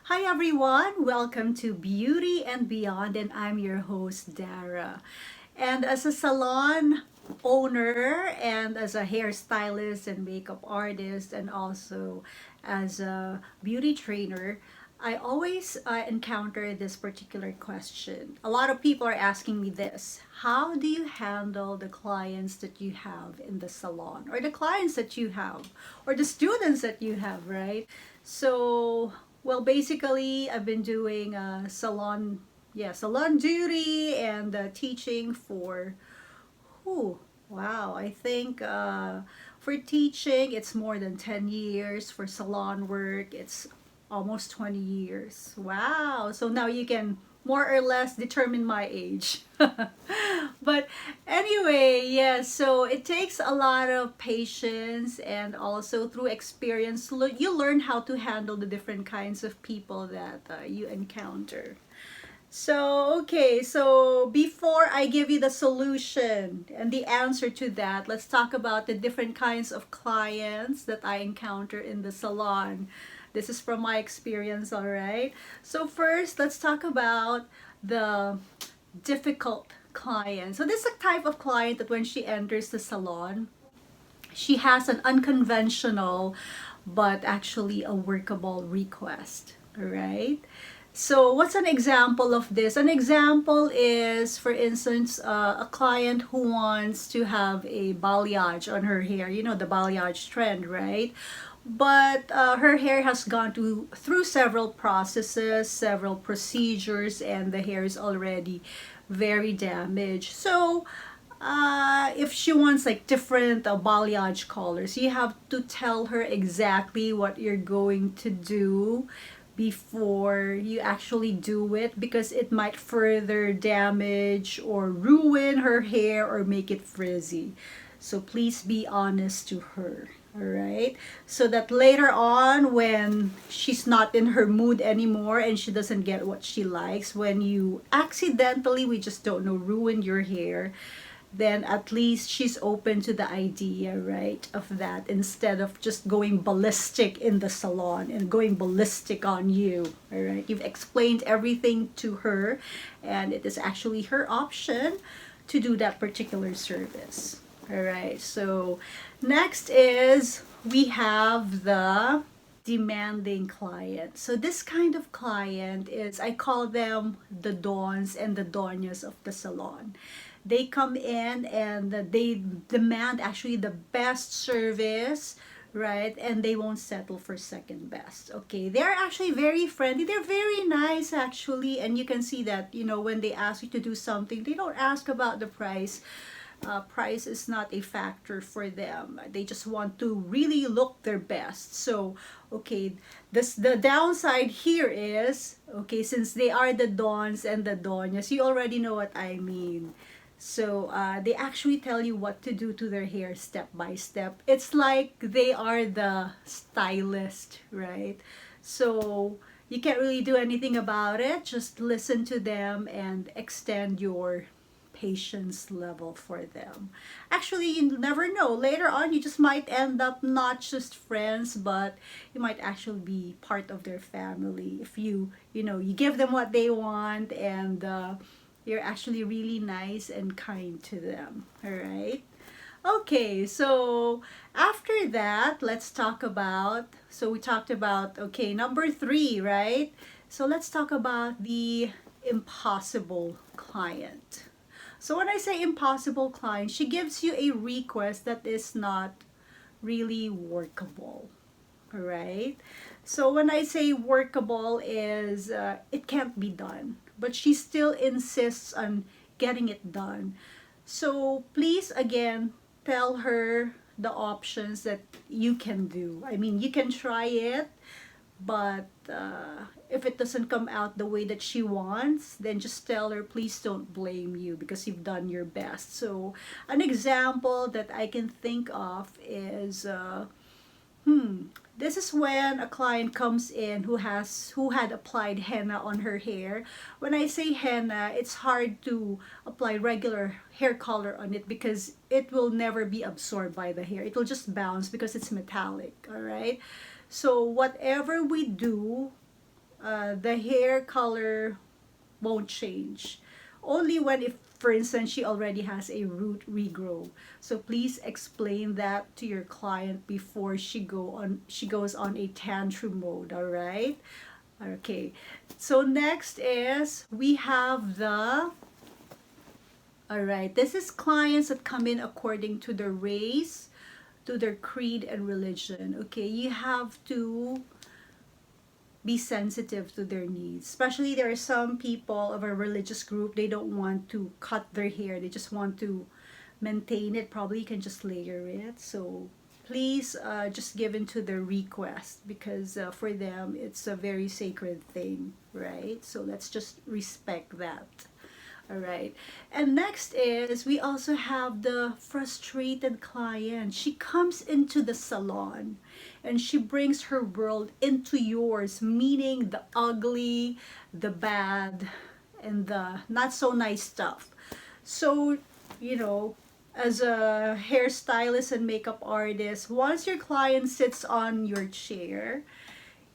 Hi everyone, welcome to Beauty and Beyond, and I'm your host Dara. And as a salon owner and as a hairstylist and makeup artist and also as a beauty trainer, I always encounter this particular question. A lot of people are asking me this: how do you handle the clients that you have in the salon, or the clients that you have, or the students that you have, right? So, well, basically, I've been doing salon duty and teaching for, whew, wow, I think for teaching, it's more than 10 years. For salon work, it's almost 20 years. Wow. So now you can more or less determine my age. But anyway, yes, so it takes a lot of patience, and also through experience, you learn how to handle the different kinds of people that you encounter. So, okay, so before I give you the solution and the answer to that, let's talk about the different kinds of clients that I encounter in the salon. This is from my experience, all right? So, first, let's talk about the difficult client. So, this is a type of client that when she enters the salon, she has an unconventional but actually a workable request, all right? So what's an example of this? An example is, for instance, a client who wants to have a balayage on her hair. You know the balayage trend, right? But her hair has gone through several processes, several procedures, and the hair is already very damaged. So if she wants like different balayage colors, you have to tell her exactly what you're going to do before you actually do it, because it might further damage or ruin her hair or make it frizzy. So please be honest to her. All right. So that later on, when she's not in her mood anymore and she doesn't get what she likes, when you accidentally, we just don't know, ruin your hair, then at least she's open to the idea, right, of that, instead of just going ballistic in the salon and going ballistic on you. All right, you've explained everything to her, and it is actually her option to do that particular service. All right, so next is we have the demanding client. So this kind of client is, I call them the dons and the doñas of the salon. They come in and they demand actually the best service, right? And they won't settle for second best. Okay, they're actually very friendly. They're very nice actually, and you can see that, when they ask you to do something, they don't ask about the price. Price is not a factor for them. They just want to really look their best. So, okay, the downside here is, okay, since they are the dons and the doñas, you already know what I mean. So they actually tell you what to do to their hair step by step. It's like they are the stylist, right? So you can't really do anything about it. Just listen to them and extend your patience level for them. Actually, you never know. Later on, you just might end up not just friends, but you might actually be part of their family if you give them what they want, and you're actually really nice and kind to them. All right. Okay, so after that, let's talk about. So we talked about, okay, number three, right? So let's talk about the impossible client. So when I say impossible client, she gives you a request that is not really workable, right? So when I say workable is it can't be done, but she still insists on getting it done. So please again tell her the options that you can do. I mean, you can try it, but if it doesn't come out the way that she wants, then just tell her, please don't blame you because you've done your best. So an example that I can think of is this is when a client comes in who had applied henna on her hair. When I say henna, it's hard to apply regular hair color on it because it will never be absorbed by the hair. It will just bounce because it's metallic, all right? So whatever we do, the hair color won't change. Only when, if for instance she already has a root regrow. So please explain that to your client before she goes on a tantrum mode, all right? Okay. So next is we have the all right. This is clients that come in according to their race, to their creed and religion. Okay, you have to be sensitive to their needs. Especially there are some people of a religious group, they don't want to cut their hair. They just want to maintain it. Probably you can just layer it. So please just give in to their request because for them it's a very sacred thing, right? So let's just respect that. All right. And next is we also have the frustrated client. She comes into the salon and she brings her world into yours, meaning the ugly, the bad, and the not so nice stuff. So, you know, as a hairstylist and makeup artist, once your client sits on your chair,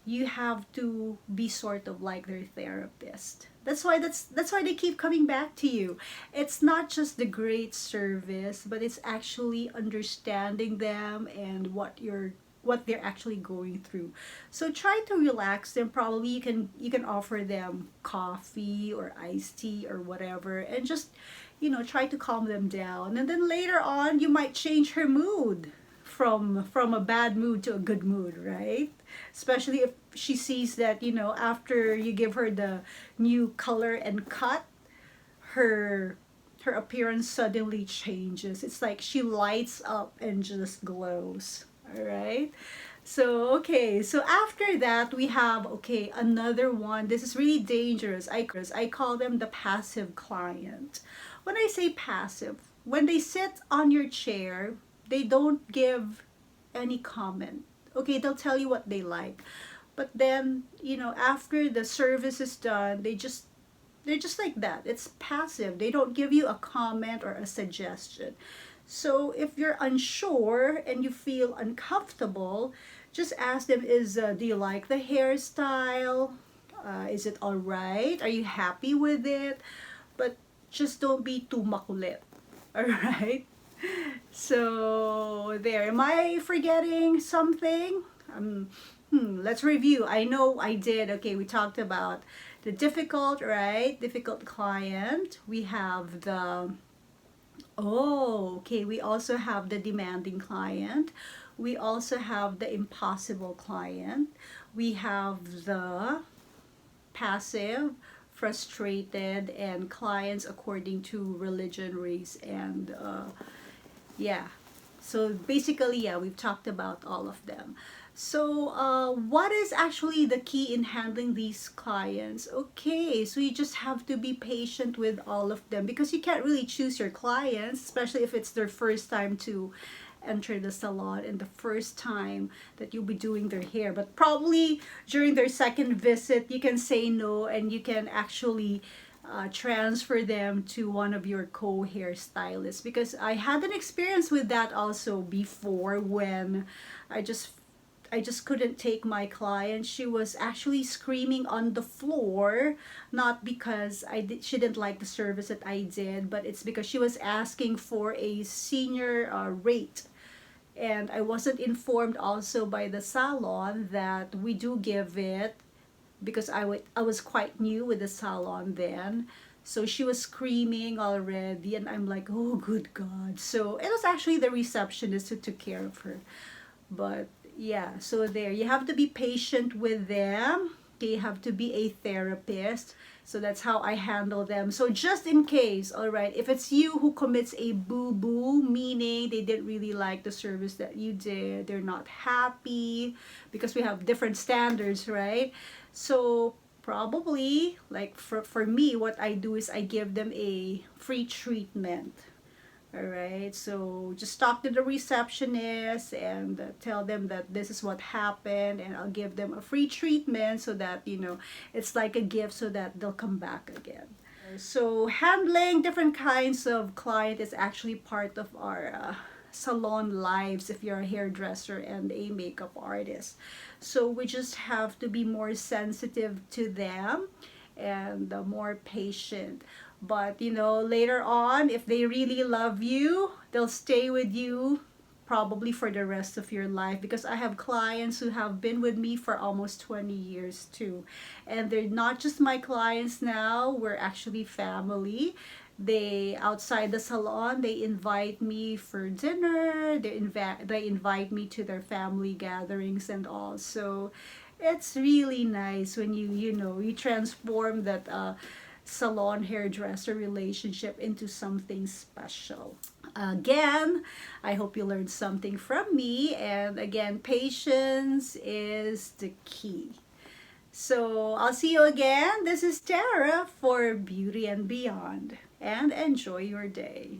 you have to be sort of like their therapist. That's why they keep coming back to you. It's not just the great service, but it's actually understanding them and what they're actually going through. So try to relax them. Probably you can offer them coffee or iced tea or whatever and just try to calm them down. And then later on you might change her mood from a bad mood to a good mood, right? Especially if she sees that, after you give her the new color and cut, her her appearance suddenly changes. It's like she lights up and just glows. All right? So, okay. So after that, we have okay, another one. This is really dangerous. I call them the passive client. When I say passive, when they sit on your chair, they don't give any comment. Okay, they'll tell you what they like. But then, after the service is done, they're just like that. It's passive. They don't give you a comment or a suggestion. So if you're unsure and you feel uncomfortable, just ask them do you like the hairstyle? Is it all right? Are you happy with it? But just don't be too makulit. All right? So there, am I forgetting something? Let's review. I know I did. Okay, we talked about the difficult, right? Difficult client. We have the okay. We also have the demanding client. We also have the impossible client. We have the passive, frustrated, and clients according to religion, race, and yeah. So basically, yeah, we've talked about all of them. So, what is actually the key in handling these clients? Okay, so you just have to be patient with all of them because you can't really choose your clients, especially if it's their first time to enter the salon and the first time that you'll be doing their hair. But probably during their second visit, you can say no and you can actually transfer them to one of your co-hairstylists because I had an experience with that also before when I just I just couldn't take my client. She was actually screaming on the floor, not because she didn't like the service that I did, but it's because she was asking for a senior rate. And I wasn't informed also by the salon that we do give it because I was quite new with the salon then. So she was screaming already, and I'm like, oh, good God. So it was actually the receptionist who took care of her. But yeah, so there, you have to be patient with them. Okay, you have to be a therapist. So that's how I handle them. So just in case, all right, if it's you who commits a boo-boo, meaning they didn't really like the service that you did, they're not happy, because we have different standards, right? So probably, like for me, what I do is I give them a free treatment. All right, so just talk to the receptionist and tell them that this is what happened, and I'll give them a free treatment so that it's like a gift so that they'll come back again. So handling different kinds of client is actually part of our salon lives if you're a hairdresser and a makeup artist. So we just have to be more sensitive to them and more patient. But you know, later on, if they really love you, they'll stay with you probably for the rest of your life, because I have clients who have been with me for almost 20 years too. And they're not just my clients now, we're actually family. They outside the salon, they invite me for dinner, they invite me to their family gatherings and all. So it's really nice when you transform that salon hairdresser relationship into something special. Again, I hope you learned something from me. And again, patience is the key. So I'll see you again. This is Tara for Beauty and Beyond. And enjoy your day.